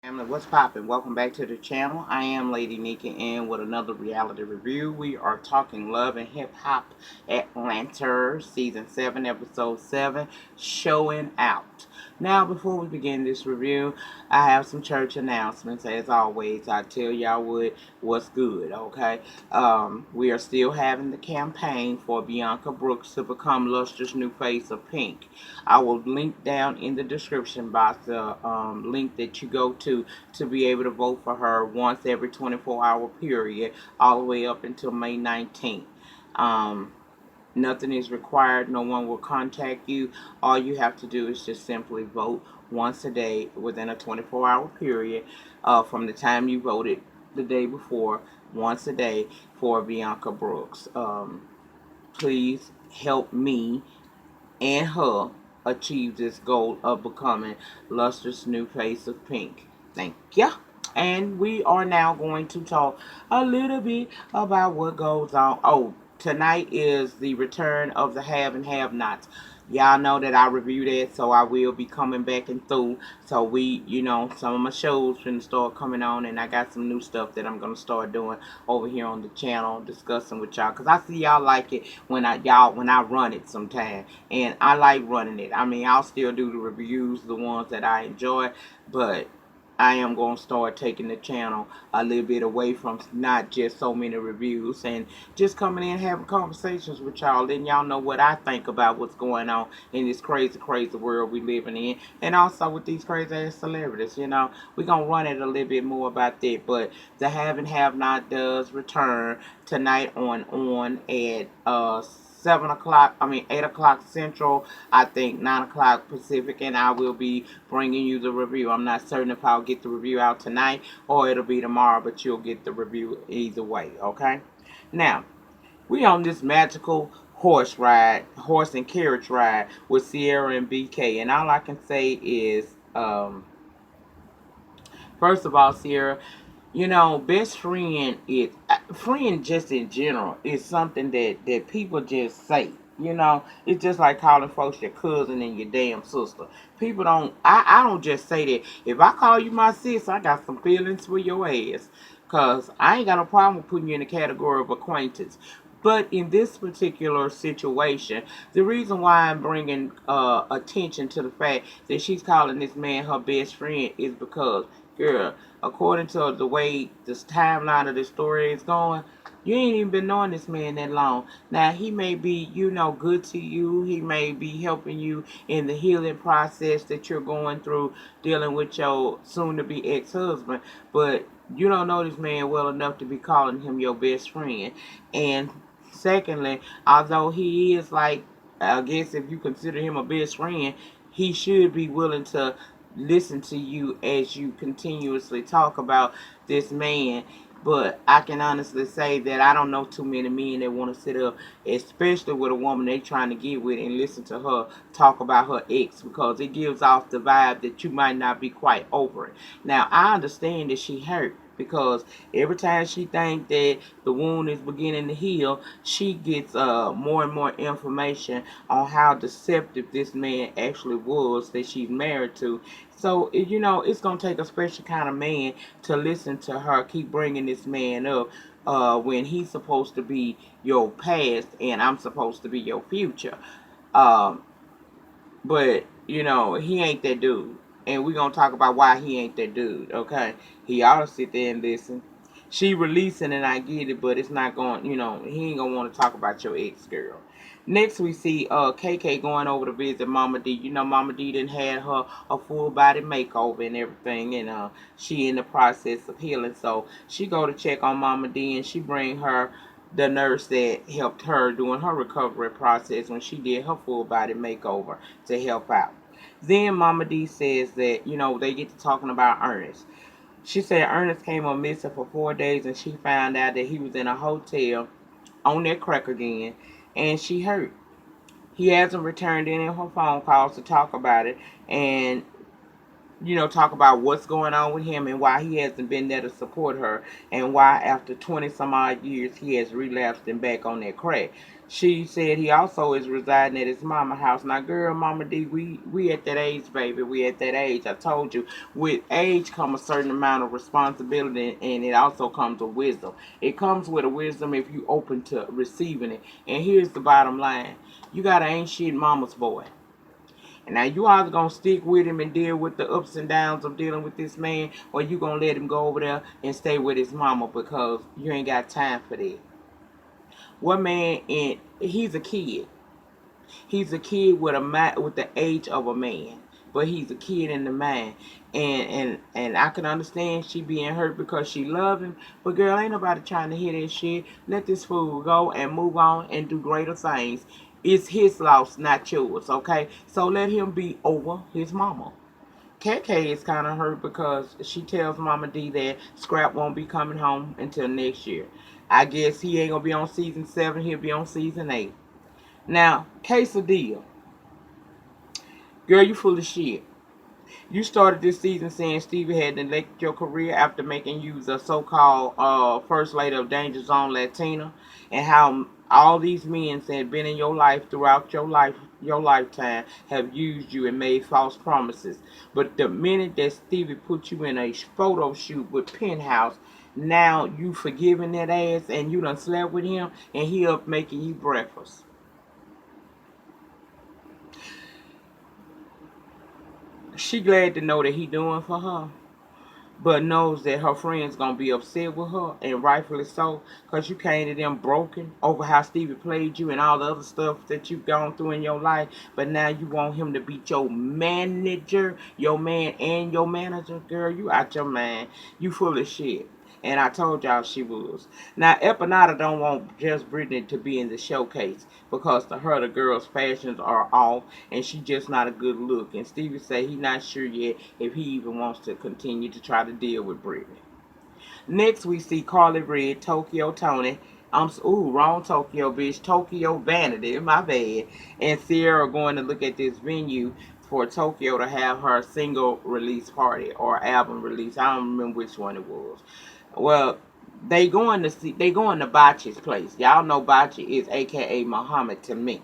Family, what's poppin'? Welcome back to the channel. I am Lady Nikki and with another reality review. We are talking Love and Hip Hop Atlanta, Season 7, Episode 7, Showing Out. Now, before we begin this review, I have some church announcements. As always, I tell y'all what's good, okay? We are still having the campaign for Bianca Brooks to become Luster's new face of Pink. I will link down in the description box the link that you go to be able to vote for her once every 24-hour period, all the way up until May 19th. Um, Nothing is required. No one will contact you. All you have to do is just simply vote once a day within a 24-hour period from the time you voted the day before, once a day for Bianca Brooks. Please help me and her achieve this goal of becoming Luster's new face of Pink. Thank you. And we are now going to talk a little bit about what goes on. Oh, tonight is the return of the have and have nots. Y'all know that I reviewed it, so I will be coming back and through. So some of my shows finna start coming on, and I got some new stuff that I'm gonna start doing over here on the channel, discussing with y'all. Cause I see y'all like it when I run it sometime, and I like running it. I mean, I'll still do the reviews, the ones that I enjoy, but I am going to start taking the channel a little bit away from not just so many reviews and just coming in having conversations with y'all, letting y'all know what I think about what's going on in this crazy, crazy world we living in, and also with these crazy ass celebrities. We're going to run it a little bit more about that, but the have and have not does return tonight on at 7 o'clock, 8 o'clock Central, I think 9 o'clock Pacific, and I will be bringing you the review. I'm not certain if I'll get the review out tonight or it'll be tomorrow, but you'll get the review either way, okay? Now, we on this magical horse and carriage ride with Sierra and BK, and all I can say is, first of all, Sierra, best friend is friend just in general is something that people just say. It's just like calling folks your cousin and your damn sister. People don't. I don't just say that. If I call you my sis, I got some feelings for your ass. Cause I ain't got no problem with putting you in the category of acquaintance. But in this particular situation, the reason why I'm bringing attention to the fact that she's calling this man her best friend is because, girl, according to the way this timeline of this story is going, you ain't even been knowing this man that long. Now, he may be, good to you. He may be helping you in the healing process that you're going through dealing with your soon-to-be ex-husband. But you don't know this man well enough to be calling him your best friend. And secondly, although he is like, I guess if you consider him a best friend, he should be willing to listen to you as you continuously talk about this man. But I can honestly say that I don't know too many men that want to sit up, especially with a woman they trying to get with, and listen to her talk about her ex, because it gives off the vibe that you might not be quite over it. Now, I understand that she hurt, because every time she thinks that the wound is beginning to heal, she gets more and more information on how deceptive this man actually was that she's married to. So, it's going to take a special kind of man to listen to her keep bringing this man up when he's supposed to be your past and I'm supposed to be your future. Um, but, he ain't that dude. And we're going to talk about why he ain't that dude, okay? He ought to sit there and listen. She releasing and I get it, but it's not going, he ain't going to want to talk about your ex girl. Next, we see KK going over to visit Mama D. Mama D didn't had her a full body makeover and everything, and she in the process of healing. So she go to check on Mama D, and she bring her the nurse that helped her during her recovery process when she did her full body makeover to help out. Then Mama D says that, they get to talking about Ernest. She said Ernest came on missing for 4 days, and she found out that he was in a hotel on that crack again, and she hurt. He hasn't returned any of her phone calls to talk about it, and talk about what's going on with him and why he hasn't been there to support her, and why after 20 some odd years he has relapsed and back on that crack. She said he also is residing at his mama house. Now, girl, Mama D, we at that age, baby. We at that age. I told you, with age come a certain amount of responsibility, and it also comes with wisdom. It comes with a wisdom if you open to receiving it. And here's the bottom line: you got an ain't shit mama's boy. And now you either gonna stick with him and deal with the ups and downs of dealing with this man, or you gonna let him go over there and stay with his mama because you ain't got time for that. What man? And he's a kid. He's a kid with with the age of a man, but he's a kid in the mind. And I can understand she being hurt because she love him. But girl, ain't nobody trying to hear that shit. Let this fool go and move on and do greater things. It's his loss, not yours. Okay, so let him be over his mama. KK is kind of hurt because she tells Mama D that Scrap won't be coming home until next year. I guess he ain't gonna be on season 7. He'll be on season 8. Now, case of deal. Girl, you full of shit. You started this season saying Stevie had neglected your career after making you the so-called first lady of Danger Zone Latina, and how all these men that have been in your life throughout your lifetime, have used you and made false promises. But the minute that Stevie put you in a photo shoot with Penthouse, now you forgiving that ass and you done slept with him and he up making you breakfast. She glad to know that he doing for her, but knows that her friends gonna be upset with her, and rightfully so, cause you came to them broken over how Stevie played you and all the other stuff that you've gone through in your life. But now you want him to be your manager, your man and your manager. Girl, you out your mind. You full of shit. And I told y'all she was. Now, Empanada don't want just Britney to be in the showcase because to her the girl's fashions are off and she just not a good look. And Stevie say he not sure yet if he even wants to continue to try to deal with Britney. Next we see Carly Red, Tokyo Tony. Wrong Tokyo, bitch. Tokyo Vanity, my bad. And Sierra are going to look at this venue for Tokyo to have her single release party or album release. I don't remember which one it was. Well, they going to Bachi's place. Y'all know Bachi is AKA Muhammad to me.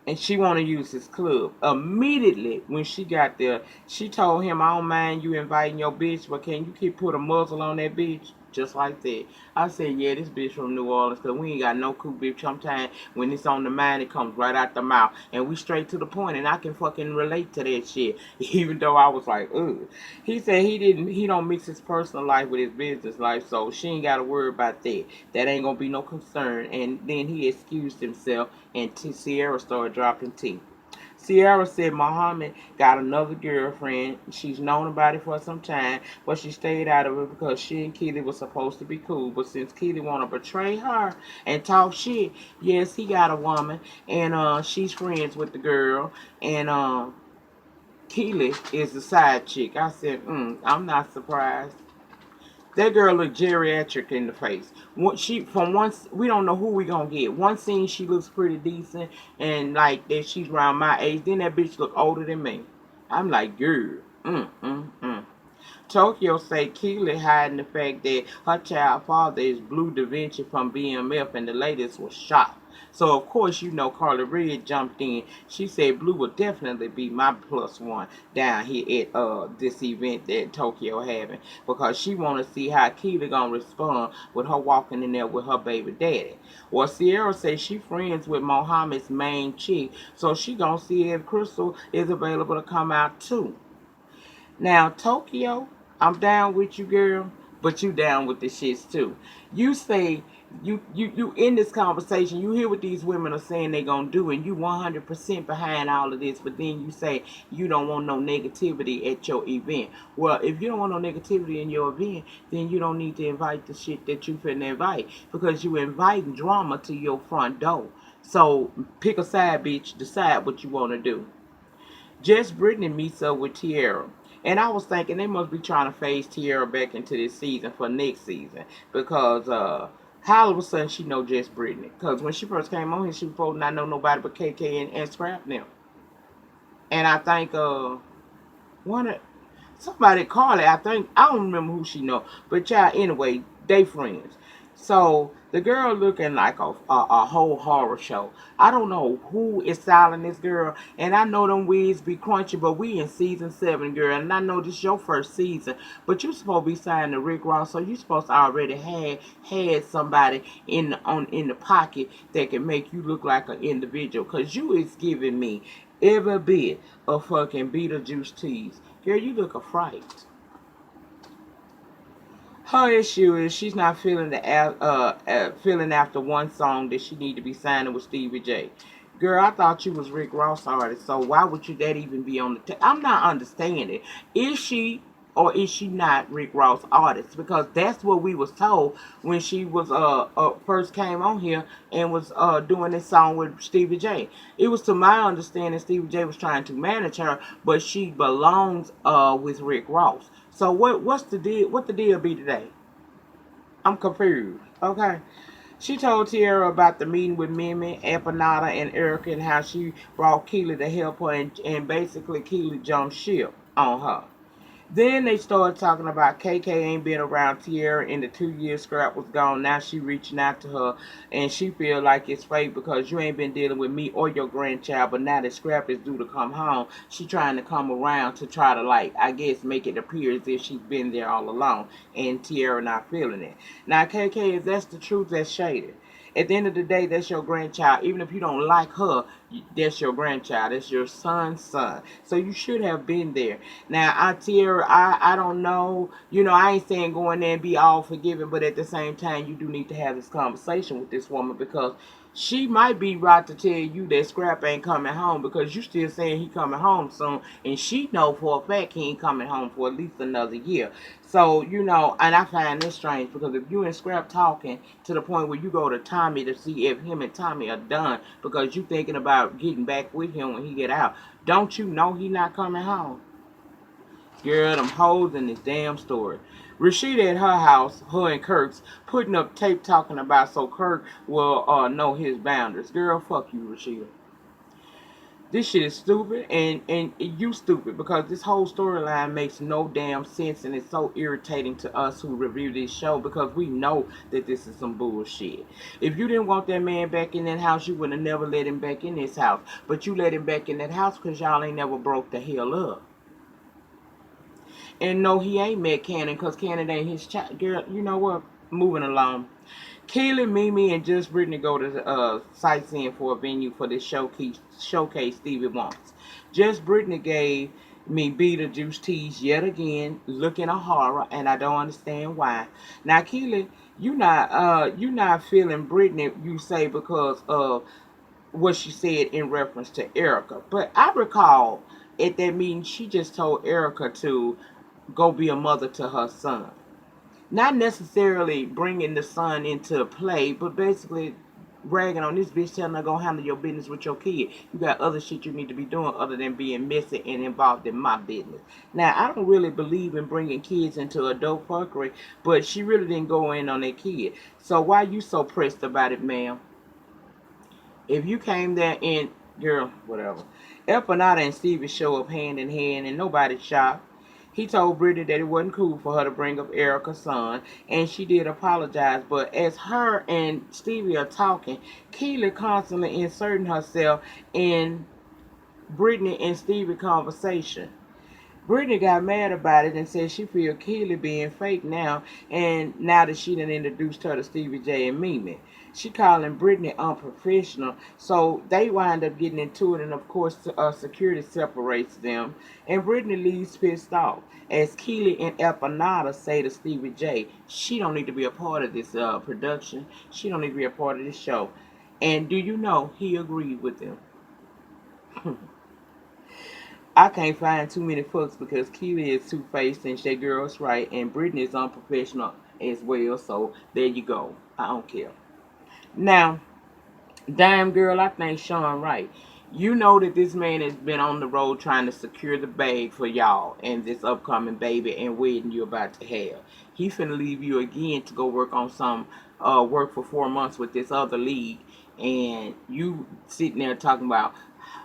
And she want to use his club. Immediately when she got there, she told him, "I don't mind you inviting your bitch, but can you keep put a muzzle on that bitch?" Just like that. I said, yeah, this bitch from New Orleans, because we ain't got no cool bitch. Sometimes when it's on the mind, it comes right out the mouth. And we straight to the point, and I can fucking relate to that shit. Even though I was like, ugh. He said he don't mix his personal life with his business life, so she ain't got to worry about that. That ain't going to be no concern. And then he excused himself, and Sierra started dropping tea. Sierra said Muhammad got another girlfriend. She's known about it for some time, but she stayed out of it because she and Keely were supposed to be cool. But since Keely want to betray her and talk shit, yes, he got a woman, and she's friends with the girl, and Keely is the side chick. I said, I'm not surprised. That girl look geriatric in the face. We don't know who we gonna get. One scene she looks pretty decent and like that she's around my age. Then that bitch look older than me. I'm like, girl, Tokyo say Keely hiding the fact that her child father is Blue Da Vinci from BMF and the latest was shot. So of course you know Carly Red jumped in. She said Blue will definitely be my plus one down here at this event that Tokyo having because she wanna see how Keely gonna respond with her walking in there with her baby daddy. Well, Sierra says she friends with Mohammed's main chick, so she gonna see if Crystal is available to come out too. Now, Tokyo, I'm down with you, girl, but you down with the shits too. You say you in this conversation, you hear what these women are saying they gonna do, and you 100% behind all of this, but then you say you don't want no negativity at your event. Well, if you don't want no negativity in your event, then you don't need to invite the shit that you finna invite because you inviting drama to your front door. So pick a side, bitch. Decide what you want to do. Just Brittany meets up with Tiara. And I was thinking they must be trying to phase Tiara back into this season for next season. Because how all of a sudden she know just Brittany. Because when she first came on here, she was supposed to not know nobody but KK and Scrap now. And I think one of somebody Carly, I think. I don't remember who she know, but child, anyway, they friends. So the girl looking like a whole horror show. I don't know who is styling this girl, and I know them wigs be crunchy, but we in season 7, girl, and I know this your first season, but you supposed to be signing to Rick Ross, so you supposed to already had somebody in the pocket that can make you look like an individual, cause you is giving me every bit of fucking Beetlejuice tease. Girl, you look a fright. Her issue is she's not feeling feeling after one song that she need to be signing with Stevie J. Girl, I thought you was Rick Ross artist, so why would you that even be on the? I'm not understanding. Is she or is she not Rick Ross artist? Because that's what we was told when she was first came on here and was doing this song with Stevie J. It was to my understanding Stevie J was trying to manage her, but she belongs with Rick Ross. So what's the deal? What the deal be today? I'm confused. Okay. She told Tiara about the meeting with Mimi, Empanada, and Erica and how she brought Keely to help her and basically Keely jumped ship on her. Then they started talking about KK ain't been around Tierra in the 2 years Scrap was gone. Now she reaching out to her and she feel like it's fake because you ain't been dealing with me or your grandchild. But now that Scrap is due to come home, she trying to come around to try to like, I guess, make it appear as if she's been there all along. And Tierra not feeling it. Now KK, if that's the truth, that's shaded. At the end of the day, that's your grandchild. Even if you don't like her, that's your grandchild. That's your son's son. So you should have been there. Now, Tierra, I don't know. You know, I ain't saying go in there and be all forgiving, but at the same time, you do need to have this conversation with this woman because she might be right to tell you that Scrap ain't coming home because you still saying he coming home soon, and she know for a fact he ain't coming home for at least another year. So, you know, and I find this strange because if you and Scrap talking to the point where you go to Tommy to see if him and Tommy are done because you thinking about getting back with him when he get out, don't you know he not coming home? Girl, them hoes in this damn story. Rashida at her house, her and Kirk's, putting up tape talking about so Kirk will know his boundaries. Girl, fuck you, Rashida. This shit is stupid and you stupid because this whole storyline makes no damn sense and it's so irritating to us who review this show because we know that this is some bullshit. If you didn't want that man back in that house, you would have never let him back in this house. But you let him back in that house because y'all ain't never broke the hell up. And no, he ain't met Cannon because Cannon ain't his child. Girl, you know what? Moving along. Keely, Mimi, and Just Brittany go to sightseeing for a venue for this showcase Stevie wants. Just Brittany gave me Beetlejuice tease yet again, looking a horror, and I don't understand why. Now, Keely, you not feeling Brittany, you say because of what she said in reference to Erica. But I recall at that meeting she just told Erica to go be a mother to her son. Not necessarily bringing the son into play, but basically ragging on this bitch telling her go handle your business with your kid. You got other shit you need to be doing other than being messy and involved in my business. Now, I don't really believe in bringing kids into adult fuckery, but she really didn't go in on that kid. So why you so pressed about it, ma'am? If you came there and, girl, whatever. Empanada and Stevie show up hand in hand and nobody shocked. He told Brittany that it wasn't cool for her to bring up Erica's son, and she did apologize. But as her and Stevie are talking, Keely constantly inserting herself in Brittany and Stevie conversation. Brittany got mad about it and said she feel Keely being fake now, and now that she done introduced her to Stevie J and Mimi. She calling Brittany unprofessional, so they wind up getting into it, and of course, security separates them, and Brittany leaves pissed off. As Keely and Empanada say to Stevie J, she don't need to be a part of this production. She don't need to be a part of this show. And do you know he agreed with them? I can't find too many fucks because Keely is two-faced and that girl's right, and Brittany is unprofessional as well. So there you go. I don't care. Now, damn girl, I think Sean right. You know that this man has been on the road trying to secure the bag for y'all and this upcoming baby and wedding you're about to have. He finna leave you again to go work on some work for 4 months with this other league, and you sitting there talking about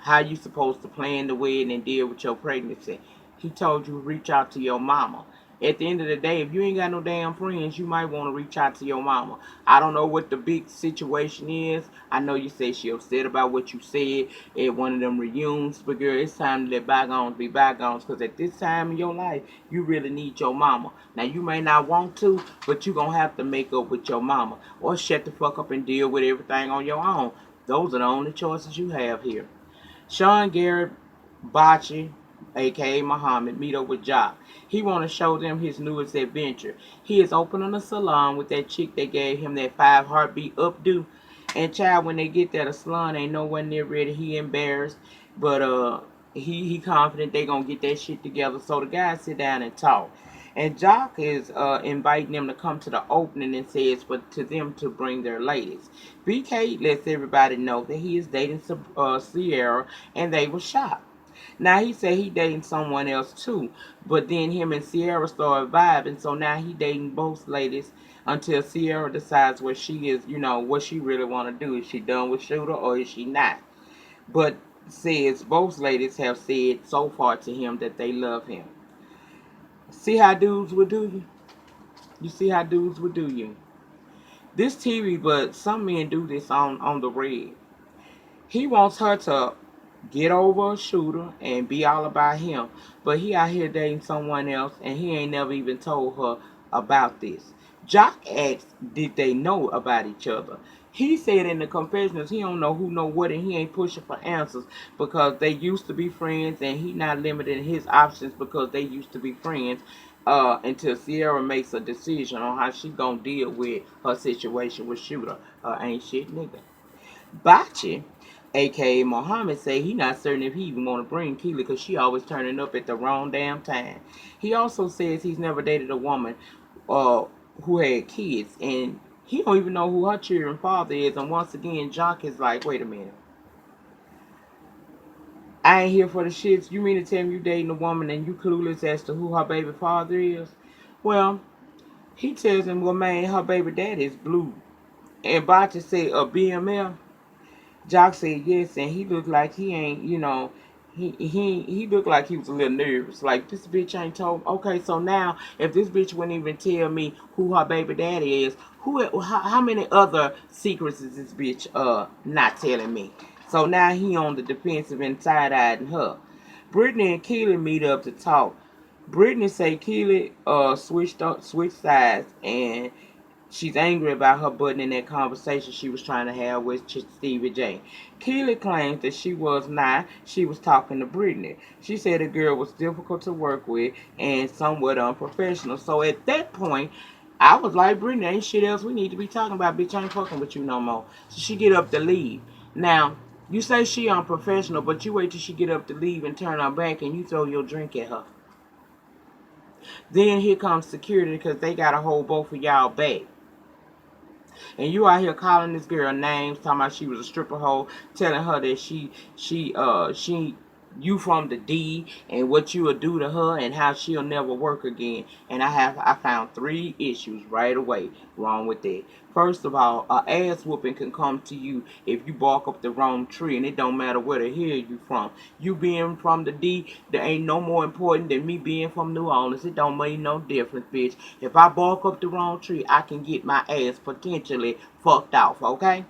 how you supposed to plan the wedding and deal with your pregnancy. He told you to reach out to your mama. At the end of the day, if you ain't got no damn friends, you might want to reach out to your mama. I don't know what the big situation is. I know you say she upset about what you said at one of them reunions, but girl, it's time to let bygones be bygones. Because at this time in your life, you really need your mama. Now you may not want to, but you gonna have to make up with your mama, or shut the fuck up and deal with everything on your own. Those are the only choices you have here. Sean Garrett Bocce, aka Muhammad, meet up with Jock. He want to show them his newest adventure. He is opening a salon with that chick that gave him that 5 heartbeat updo. And child, when they get there, the salon ain't nowhere near ready. He embarrassed, but he confident they gonna get that shit together. So the guys sit down and talk. And Jock is inviting them to come to the opening and says for to them to bring their ladies. BK lets everybody know that he is dating Sierra, and they were shocked. Now he said he dating someone else too, but then him and Sierra started vibing, so now he dating both ladies until Sierra decides what she is, what she really want to do. Is she done with Shooter or is she not? But says both ladies have said so far to him that they love him. See how dudes would do you? You see how dudes would do you? This TV, but some men do this on the red. He wants her to get over a Shooter and be all about him, but he out here dating someone else and he ain't never even told her about this. Jock asked, did they know about each other? He said in the confessionals he don't know who know what, and he ain't pushing for answers because they used to be friends, and he not limiting his options because they used to be friends. Until Sierra makes a decision on how she gonna deal with her situation with Shooter, ain't shit nigga. Bachi, aka Mohammed, say he not certain if he even want to bring Keely because she always turning up at the wrong damn time. He also says he's never dated a woman uh, who had kids, and he don't even know who her children's father is. And once again, Jock is like, wait a minute, I ain't here for the shits. You mean to tell me you dating a woman and you clueless as to who her baby father is? Well, he tells him, well, man, her baby daddy is blue. And Bachi say, a BML? Jock said yes, and he looked like he ain't, he looked like he was a little nervous. Like, this bitch ain't told. Okay, so now if this bitch wouldn't even tell me who her baby daddy is, how many other secrets is this bitch not telling me? So now he on the defensive and side eyeing her. Brittany and Keely meet up to talk. Brittany say Keely switched sides, and she's angry about her butting in that conversation she was trying to have with Stevie J. Keely claims that she was not. She was talking to Brittany. She said the girl was difficult to work with and somewhat unprofessional. So at that point, I was like, Brittany, ain't shit else we need to be talking about. Bitch, I ain't fucking with you no more. So she get up to leave. Now, you say she unprofessional, but you wait till she get up to leave and turn her back and you throw your drink at her. Then here comes security because they got to hold both of y'all back. And you out here calling this girl names, talking about she was a stripper hoe, telling her that she you from the D and what you will do to her and how she'll never work again. And I found 3 issues right away wrong with that. First of all, a ass whooping can come to you if you bark up the wrong tree, and it don't matter where the hell you from. You being from the D, there ain't no more important than me being from New Orleans. It don't make no difference, bitch. If I bark up the wrong tree, I can get my ass potentially fucked off, okay?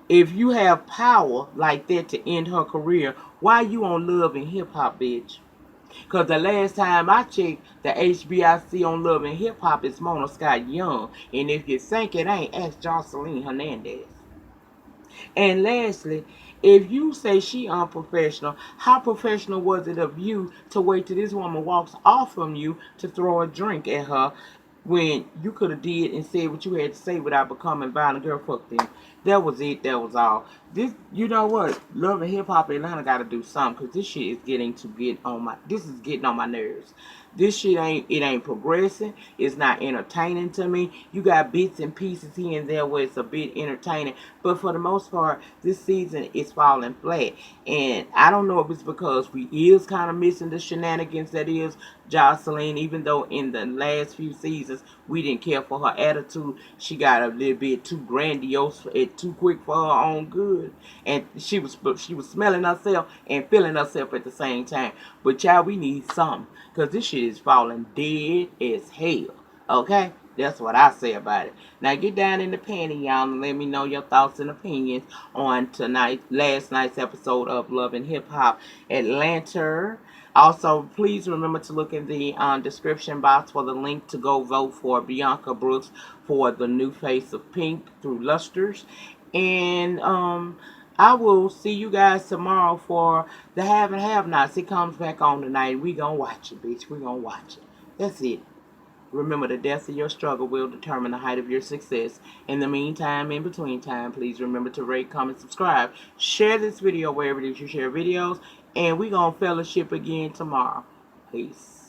If you have power like that to end her career, why you on Love and Hip Hop, bitch? Because the last time I checked, the HBIC on Love and Hip Hop is Mona Scott Young. And if you think it ain't, ask Jocelyn Hernandez. And lastly, if you say she unprofessional, how professional was it of you to wait till this woman walks off from you to throw a drink at her when you could have did and said what you had to say without becoming violent? Girl, fuck them. That was it. That was all. This, you know what? Love and Hip Hop Atlanta got to do something because this shit is getting on my. This is getting on my nerves. This shit ain't progressing. It's not entertaining to me. You got bits and pieces here and there where it's a bit entertaining, but for the most part, this season is falling flat. And I don't know if it's because we is kind of missing the shenanigans that is Jocelyn. Even though in the last few seasons we didn't care for her attitude, she got a little bit too grandiose and too quick for her own good, and she was smelling herself and feeling herself at the same time. But child, we need something. because this shit is falling dead as hell. Okay? That's what I say about it. Now get down in the panty, y'all, and let me know your thoughts and opinions on last night's episode of Love and Hip Hop Atlanta. Also, please remember to look in the description box for the link to go vote for Bianca Brooks for the new face of Pink through Lusters. And I will see you guys tomorrow for the Have and Have Nots. It comes back on tonight. We gonna watch it, bitch. We gonna watch it. That's it. Remember, the depth of your struggle will determine the height of your success. In the meantime, in between time, please remember to rate, comment, subscribe. Share this video wherever it is you share videos. And we gonna fellowship again tomorrow. Peace.